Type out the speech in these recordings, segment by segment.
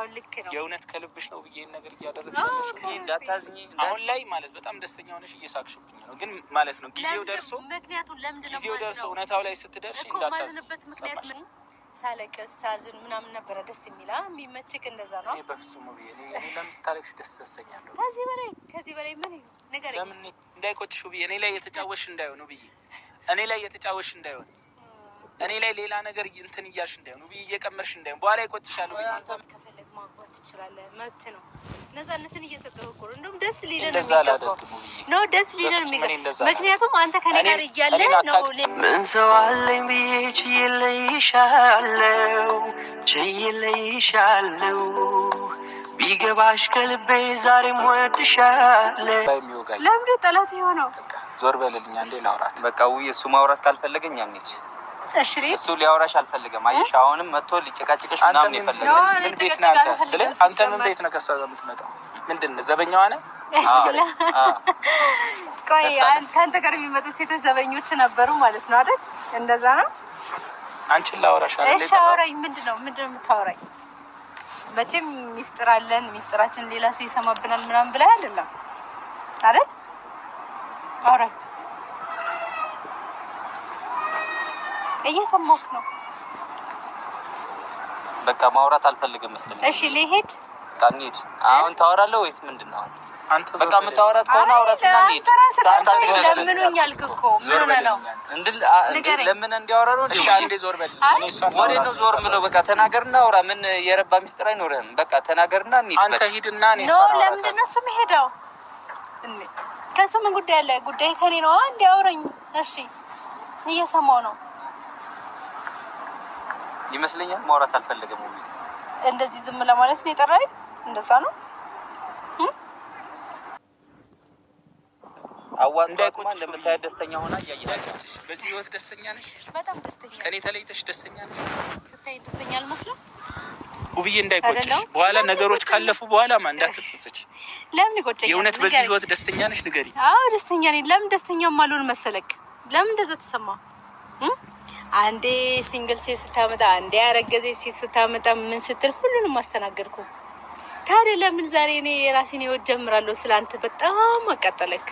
ልክ ነው የእውነት ከልብሽ ነው ብዬ ነገር እያደረግሽ እንዳታዝኝ አሁን ላይ ማለት በጣም ደስተኛ ሆነሽ እየሳቅሽብኝ ነው ግን ማለት ነው ጊዜው ደርሶ ምክንያቱም ለምንድን ነው ጊዜው ደርሶ እውነታው ላይ ስትደርሺ እንዳታዝንበት ምክንያት ምን ሳለቅስ ሳዝን ምናምን ነበር ደስ የሚላ የሚመችክ እንደዛ ነው እኔ በፍጹም ነው እኔ ለምን ስታለቅሽ ደስ ተሰኛለሁ ከዚህ በላይ ምን ነገር ለምን እንዳይቆጭሽ ብዬ እኔ ላይ የተጫወሽ እንዳይሆን ነው ብዬ እኔ ላይ የተጫወሽ እንዳይሆን እኔ ላይ ሌላ ነገር እንትን እያልሽ እንዳይሆን ነው ብዬ እየቀመርሽ እንዳይሆን በኋላ ይቆጭሻል ብዬ ከፈለክ ማግባት ትችላለህ መብት ነው ነፃነትን እየሰጠው እኮ እንደውም ደስ ሊለን ነው ደስ ሊለን ምክንያቱም አንተ ከኔ ጋር እያለ ነው ምን ሰው አለኝ ብዬሽ ይለይሻለው ቢገባሽ ከልቤ ዛሬም ወድሻለሁ ለምንድን ጠላት የሆነው ዞር በልልኝ አንዴ ላውራት በቃ ውይ እሱ ማውራት ካልፈለገኝ ያንቺ እሱ ሊያወራሽ አልፈልግም አይሽ አሁንም መጥቶ ሊጨቃጨቅሽ ምናምን ይፈልጋል ምን ቤት ነህ አንተ ምን ቤት ነህ ከሷ ጋር የምትመጣው ምንድነው ዘበኛዋ ነህ ቆይ አንተ ጋር የሚመጡ ሴቶች ዘበኞች ነበሩ ማለት ነው አይደል እንደዛ ነው አንቺን ላወራሽ አይደል እሺ አውራኝ ምንድነው የምታወራኝ መቼም ሚስጥር አለን ሚስጥራችን ሌላ ሰው ይሰማብናል ምናምን ብለህ አይደለም አይደል አውራኝ እየሰማሁህ ነው በቃ ማውራት አልፈልግም መሰለኝ እሺ ልሄድ ካንይድ አሁን ታወራለህ ወይስ ምንድነው አንተ በቃ የምታወራት ከሆነ አውራትና እንሂድ ለምኑኝ አልክኮ ምን ነው ለምን እንዲያወራ ነው እሺ አንዴ ዞር በል እኔ እሷን ወሬ ነው ዞር ምለው በቃ ተናገርና አውራ ምን የረባ ሚስጥር አይኖርህም በቃ ተናገርና እንሂድ አንተ ሂድና እኔ እሷን ነው ለምንድን ነው እሱ የሚሄደው እንዴ ከሱ ምን ጉዳይ አለ ጉዳይ ከኔ ነው እንዲያወራኝ እሺ እየሰማው ነው ይመስለኛል ማውራት አልፈልግም እንደዚህ ዝም ለማለት ነው የጠራኝ እንደዛ ነው አዋን እንዳይቆጭ እንደምታይ ደስተኛ ሆና ያያያለች በዚህ ህይወት ደስተኛ ነሽ በጣም ደስተኛ ከኔ ተለይተሽ ደስተኛ ነሽ ስታይ ደስተኛ አልመስልም ውብዬ እንዳይቆጭሽ በኋላ ነገሮች ካለፉ በኋላ ማን እንዳትጸጸች ለምን ይቆጨኛል የእውነት በዚህ ህይወት ደስተኛ ነሽ ንገሪ አዎ ደስተኛ ነኝ ለምን ደስተኛ ማልሆን መሰለክ ለምን እንደዛ ተሰማ አንዴ ሲንግል ሴት ስታመጣ አንዴ ያረገዘ ሴት ስታመጣ ምን ስትል ሁሉንም ማስተናገርኩ ታዲያ ለምን ዛሬ እኔ ራሴን ህይወት ጀምራለሁ ስላንተ በጣም አቃጠለክ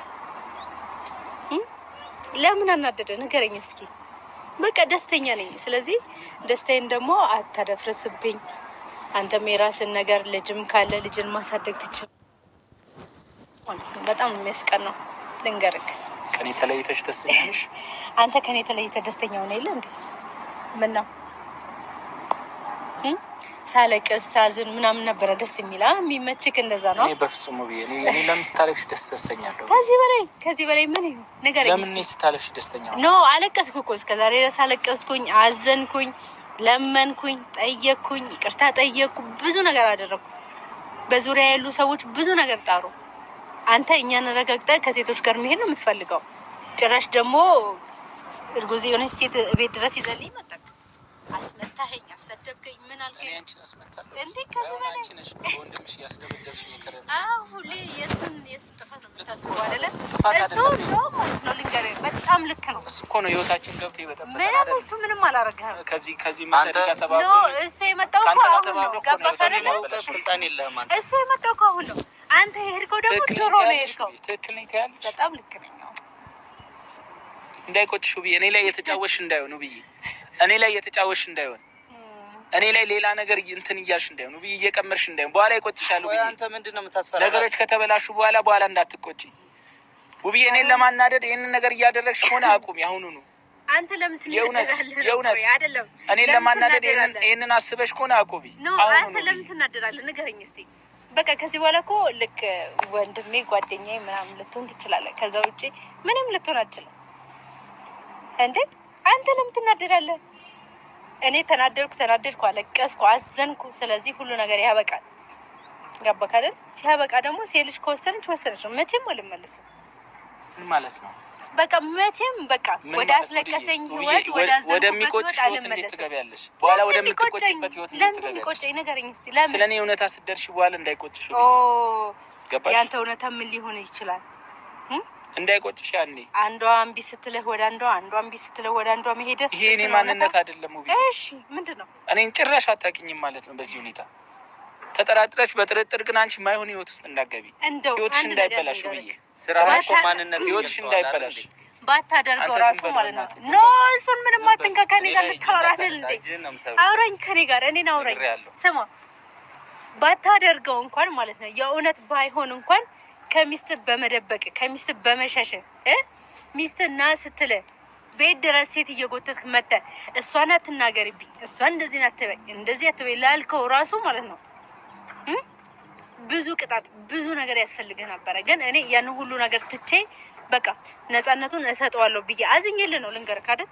ለምን አናደደ ንገረኝ እስኪ በቃ ደስተኛ ነኝ ስለዚህ ደስታዬን ደግሞ አታደፍርስብኝ አንተም የራስን ነገር ልጅም ካለ ልጅን ማሳደግ ትችላለህ በጣም የሚያስቀናው ልንገርክ ከኔ ተለይተሽ ደስተኛ ነሽ አንተ ከኔ ተለይተህ ደስተኛ ሆነ ይለ እንዴ ምን ነው ሳለቅስ ሳዝን ምናምን ነበር ደስ የሚላ የሚመችክ እንደዛ ነው እኔ በፍጹም ነው እኔ ለምን ስታለቅሽ ደስ ተሰኛለሁ ከዚህ በላይ ምን ነገር ለምን ስታለቅሽ ደስተኛ ነው አለቀስኩ እኮ እስከዛሬ ድረስ አለቀስኩኝ አዘንኩኝ ለመንኩኝ ጠየቅኩኝ ይቅርታ ጠየቅኩ ብዙ ነገር አደረኩ በዙሪያ ያሉ ሰዎች ብዙ ነገር ጣሩ አንተ እኛን ረጋግጠህ ከሴቶች ጋር መሄድ ነው የምትፈልገው ጭራሽ ደግሞ እርጉዝ የሆነች ሴት ቤት ድረስ ይዘልኝ መጣክ አስመታኸኝ አሰደብከኝ ምን አልከኝ አንቺ አስመታለሁ እንዴ ከዚህ በላይ አንቺ ነሽ ወንድምሽ ያስደብደብሽ ይከረም ሁሌ የሱን ጥፋት ነው የምታስበው አይደለ ነው ማለት ነው ልንገርህ በጣም ልክ ነው እሱ እኮ ነው ህይወታችን ገብቶ ይበጠበጣል አይደል እሱ ምንም አላረጋም ከዚህ መሰለኝ ከተባለ ነው እሱ የመጣው እኮ አሁን ነው ገባህ አይደል ስልጣን የለህም አንተ እሱ የመጣው እኮ አሁን ነው አንተ የሄድከው ደግሞ ድሮ ነው የሄድከው ትክክል ነኝ ታያለሽ በጣም ልክ ነኝ እንዳይቆጭሽ ብዬ እኔ ላይ የተጫወሽ እንዳይሆን ብዬ እኔ ላይ የተጫወሽ እንዳይሆን እኔ ላይ ሌላ ነገር እንትን እያልሽ እንዳይሆን ብዬ እየቀመርሽ እንዳይሆን በኋላ ይቆጭሻል ብዬ አንተ ምንድነው የምታስፈራው ነገሮች ከተበላሹ በኋላ እንዳትቆጪ ውብዬ እኔን ለማናደድ ይሄንን ነገር እያደረግሽ ሆነ አቁሚ አሁኑኑ አንተ ለምን ትናደዳለህ የእውነት አይደለም እኔን ለማናደድ ይሄንን አስበሽ ከሆነ አቁሚ አንተ ለምን ትናደዳለህ ንገረኝ እስቲ በቃ ከዚህ በኋላ እኮ ልክ ወንድሜ ጓደኛዬ ምናምን ልትሆን ትችላለህ ከዛ ውጪ ምንም ልትሆን አትችልም እንዴ አንተ ለምን ትናደዳለህ እኔ ተናደድኩ አለቀስኩ አዘንኩ ስለዚህ ሁሉ ነገር ያበቃል ገባህ አይደል ሲያበቃ ደግሞ ሴልሽ ከወሰነች ነው መቼም አልመለስም ምን ማለት ነው በቃ መቼም በቃ ወደ አስለቀሰኝ ህይወት ወደሚቆጭ ህይወት ትገቢያለሽ በኋላ ወደምትቆጭበት ህይወት ትገቢያለሽ ንገረኝ እስቲ ለምን ስለኔ እውነታ ስትደርሺ በኋላ እንዳይቆጭሽ ገባሽ ያንተ እውነታ ምን ሊሆን ይችላል እንዳይቆጭሽ ያኔ አንዷ አምቢ ስትልህ ወደ አንዷ አምቢ ስትልህ ወደ አንዷ መሄድ ይሄ እኔ ማንነት አይደለም ውብዬ እሺ ምንድነው እኔን ጭራሽ አታውቂኝም ማለት ነው በዚህ ሁኔታ ተጠራጥረሽ በጥርጥር ግን አንቺ ማይሆን ህይወት ውስጥ እንዳትገቢ ህይወትሽ እንዳይበላሽ ብዬ ስራሽ ማንነት ህይወትሽ እንዳይበላሽ ባታደርገው ራሱ ማለት ነው። ኖ እሱን ምንም አትንካ። ከኔ ጋር ልታወራ አይደል እንዴ? አውራኝ ከኔ ጋር እኔን አውራኝ። ስማ ባታደርገው እንኳን ማለት ነው የእውነት ባይሆን እንኳን ከሚስት በመደበቅ ከሚስት በመሸሽ ሚስትና ስትለ ቤት ድረስ ሴት እየጎተትክ መጣ እሷን አትናገርብኝ እሷን እንደዚህ አትበይ እንደዚህ አትበይ ላልከው ራሱ ማለት ነው ብዙ ቅጣት ብዙ ነገር ያስፈልግህ ነበረ። ግን እኔ ያን ሁሉ ነገር ትቼ በቃ ነፃነቱን እሰጠዋለሁ ብዬ አዝኜልህ ነው ልንገርህ አይደል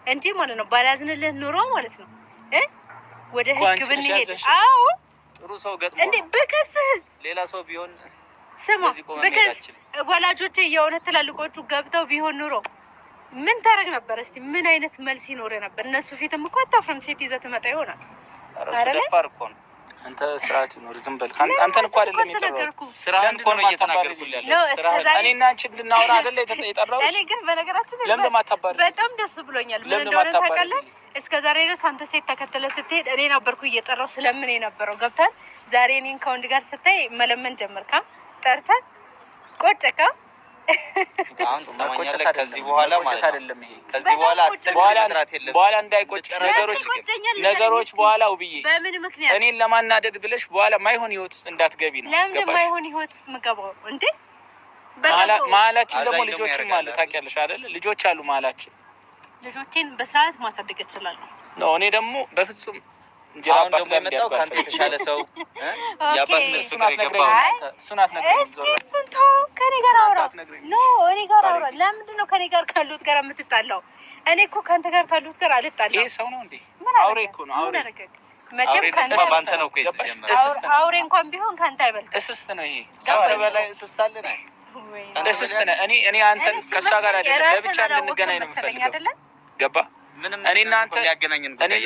እንጂ ማለት ነው ባላዝንልህ ኑሮ ማለት ነው ወደ ህግ ብንሄድ አዎ ጥሩ ሰው ገጥሞ እንዴ በከስህ ሌላ ሰው ቢሆን ስማ በከስ ወላጆቼ የእውነት ትላልቆቹ ገብተው ቢሆን ኑሮ ምን ታረግ ነበር? እስቲ ምን አይነት መልስ ይኖር ነበር? እነሱ ፊትም እኮ አታፍርም ሴት ይዘህ ትመጣ ይሆናል አይደል? አንተ ስርዓት ይኖር ዝም በል። አንተን እኮ አይደለም የጠራሁት ስራህን እኮ ነው እየተናገርኩልህ ያለው። እኔና አንቺ ልናወራ አይደለ የጠራሁት? እኔ ግን በነገራችን ላይ በጣም ደስ ብሎኛል። ምን እንደሆነ ታውቃለህ? እስከዛሬ ድረስ አንተ ሴት ተከተለ ስትሄድ እኔ ነበርኩ እየጠራሁ ስለምን የነበረው ገብታል። ዛሬ እኔን ከወንድ ጋር ስታይ መለመን ጀመርካ ጠርተህ ቆጨካ አሁን ሰማኛለህ። ከዚህ በኋላ ማለት አይደለም ይሄ ከዚህ በኋላ እንዳይቆጭ ነገሮች በኋላ ውብዬ በምን ምክንያት እኔን ለማናደድ ብለሽ በኋላ ማይሆን ህይወት ውስጥ እንዳትገቢ ነው። ለምን ማይሆን ህይወት ውስጥ ምገባው እንዴ? መሀላችን ደግሞ ልጆችም አሉ ታውቂያለሽ አይደል? ልጆች አሉ መሀላችን። ልጆቼን በስርዓት ማሳደግ እችላለሁ ነው። እኔ ደግሞ በፍጹም አሁን ደግሞ የመጣው ከአንተ የተሻለ ሰው ያባት ነሱ ከገባው እሱን አትነግረኝ። እሱን ተው ከኔ ጋር አውራ ነው እኔ ጋር አውራ። ለምንድን ነው ከኔ ጋር ካሉት ጋር የምትጣላው? እኔ እኮ ካንተ ጋር ካሉት ጋር አልጣላም። ይሄ ሰው ነው እንዴ? አውሬ እኮ ነው አውሬ። መቼም ካንተ ነው እኮ የተጀመረው። አውሬ እንኳን ቢሆን ካንተ አይበልጥም። እስስት ነው ይሄ ካንተ በላይ እስስት አለ ነው። እስስት ነው። እኔ አንተን ከሷ ጋር አይደለም ለብቻ እንገናኝ ነው የምፈልገው። ገባ? እኔና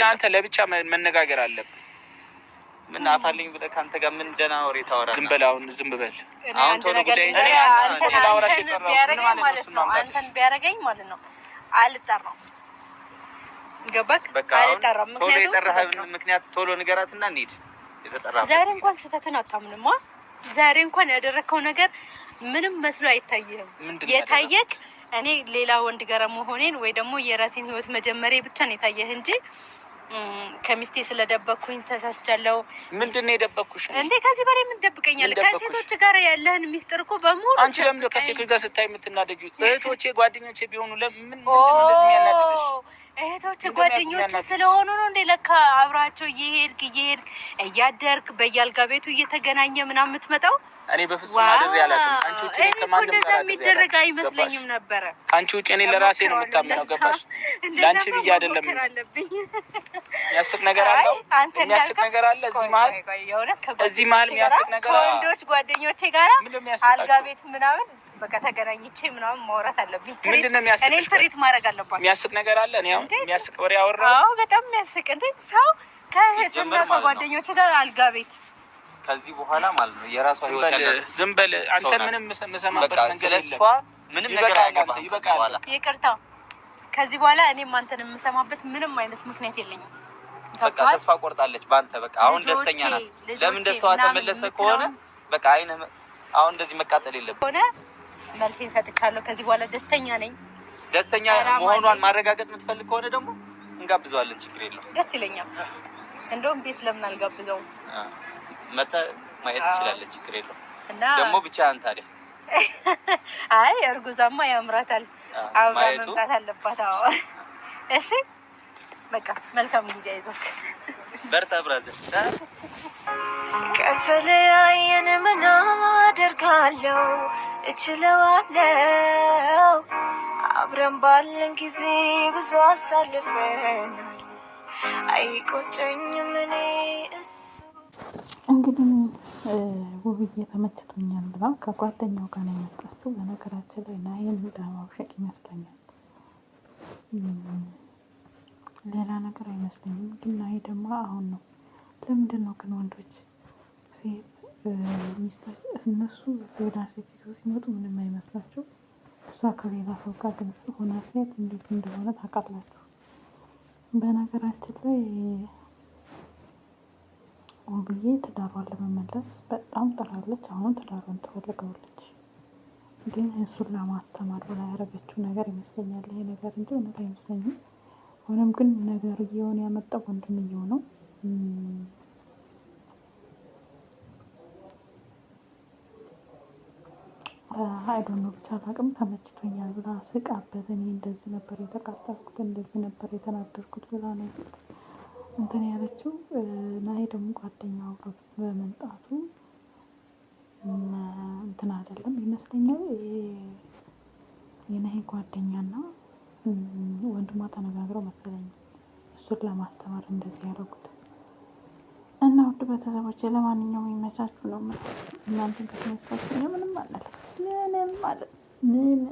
አንተ ለብቻ መነጋገር አለብን። ምን አፋልኝ ብለህ ካንተ ጋር ምን ደህና ወሬ ታወራለህ? ዝም በል አሁን ዝም በል። አሁን ቶሎ ጉዳይ አንተን ቢያረገኝ ማለት ነው አንተን ቢያረገኝ ማለት ነው አልጠራም። ገባክ? አልጠራም። ቶሎ የጠራህን ምክንያት ቶሎ ንገራትና እንሂድ። የተጠራህ ዛሬ እንኳን ስህተትን አታምንማ። ዛሬ እንኳን ያደረከው ነገር ምንም መስሎ አይታየህም። የታየክ እኔ ሌላ ወንድ ጋር መሆኔን ወይ ደግሞ የራሴን ህይወት መጀመሪያ ብቻ ነው የታየህ እንጂ ከሚስቴ ስለደበኩኝ ተሳስቻለሁ። ምንድነው የደበኩሽ እንዴ? ከዚህ በላይ ምን ደብቀኛል? ከሴቶች ጋር ያለህን ሚስጥር እኮ በሙሉ አንቺ ለምን ከሴቶች ጋር ስታይ የምትናደጂው? እህቶቼ ጓደኞቼ ቢሆኑ ለምን ምንድነው እንደዚህ የሚያናድድሽ? እህቶች ጓደኞች ስለሆኑ ነው እንዴ? ለካ አብራቸው እየሄድክ እያደርክ በያልጋ ቤቱ እየተገናኘ ምናምን የምትመጣው። እኔ በፍጹም አድሬ አላውቅም። አንቺ ውጪ ከማንም እንደዛ የሚደረግ አይመስለኝም ነበረ። አንቺ ውጪ እኔ ለራሴ ነው የምታምነው። ገባሽ? ላንቺ ብዬ አይደለም። የሚያስቅ ነገር አለ። የሚያስቅ ነገር አለ እዚህ መሀል የሚያስቅ ነገር አለ። ወንዶች ጓደኞቼ ጋራ አልጋ ቤት ምናምን በቃ ተገናኝቼ ምናምን ማውራት አለብኝ። ምንድነው የሚያስቅ? እኔ ትሪት ማድረግ አለባቸው። የሚያስቅ ነገር አለ። እኔ አሁን የሚያስቅ ወሬ አወራሁ። አዎ በጣም የሚያስቅ እንዴ! ሰው ከእህትና ከጓደኞቼ ጋር አልጋ ቤት ከዚህ በኋላ ማለት ነው የራሷ ህይወት ያለው። ዝም በል አንተ። ምንም መሰማበት ነገር የለም። ምንም ነገር አይገባም። ይበቃል። ይቅርታ። ከዚህ በኋላ እኔም አንተን የምሰማበት ምንም አይነት ምክንያት የለኝም። በቃ ተስፋ ቆርጣለች ባንተ። በቃ አሁን ደስተኛ ናት። ለምን ደስታዋ ተመለሰ ከሆነ በቃ አይነ አሁን እንደዚህ መቃጠል የለብም ሆነ መልሴን ሰጥቻለሁ። ከዚህ በኋላ ደስተኛ ነኝ። ደስተኛ መሆኗን ማረጋገጥ የምትፈልግ ከሆነ ደግሞ እንጋብዘዋለን። ችግር የለውም። ደስ ይለኛል። እንደውም ቤት ለምን አልጋብዘውም? መጣ ማየት ትችላለች። ችግር የለውም። ደግሞ ብቻህን ታዲያ? አይ እርጉዛማ ያምራታል። አብራ መምጣት አለባት። አዎ እሺ በቃ መልካም ጊዜ አይዞክ። በርታ ብራዘር። ከተለያየን ምን አደርጋለሁ? እችለዋለሁ። አብረን ባለን ጊዜ ብዙ አሳልፈናል። አይቆጨኝም እኔ እንግዲህ ውብዬ ተመችቶኛል ብላ ከጓደኛው ጋር ነው የመጣችው። በነገራችን ላይ ናይን ለማውሸቅ ይመስለኛል፣ ሌላ ነገር አይመስለኝም። ግን ናይ ደግሞ አሁን ነው። ለምንድን ነው ግን ወንዶች ሴት እነሱ ሌላ ሴት ይዘው ሲመጡ ምንም አይመስላቸው፣ እሷ ከሌላ ሰው ጋር ግልጽ ሆና ሴት እንዴት እንደሆነ ታውቃላችሁ። በነገራችን ላይ ውብዬ ትዳሯን ለመመለስ በጣም ጥራለች። አሁን ትዳሯን ትፈልገዋለች፣ ግን እሱን ለማስተማር ብላ ያደረገችው ነገር ይመስለኛል ይሄ ነገር እንጂ እውነት አይመስለኝም። ሆኖም ግን ነገር እየሆነ ያመጣው ወንድምየው ነው። አይዶኖ ብቻ አላቅም ተመችቶኛል ብላ ስቃበት፣ እኔ እንደዚህ ነበር የተቃጠልኩት እንደዚህ ነበር የተናደርኩት ብላ ነው እንትን ያለችው። ናሂ ደግሞ ጓደኛው አብሮት በመምጣቱ እንትን አይደለም ይመስለኛል። የናሂ ጓደኛና ወንድሟ ተነጋግረው መሰለኝ እሱን ለማስተማር እንደዚህ ያደረጉት። እና ውድ ቤተሰቦች ለማንኛውም የሚመቻችሁ ነው እናንተን ከተመቻችሁ ምንም አለ ምንም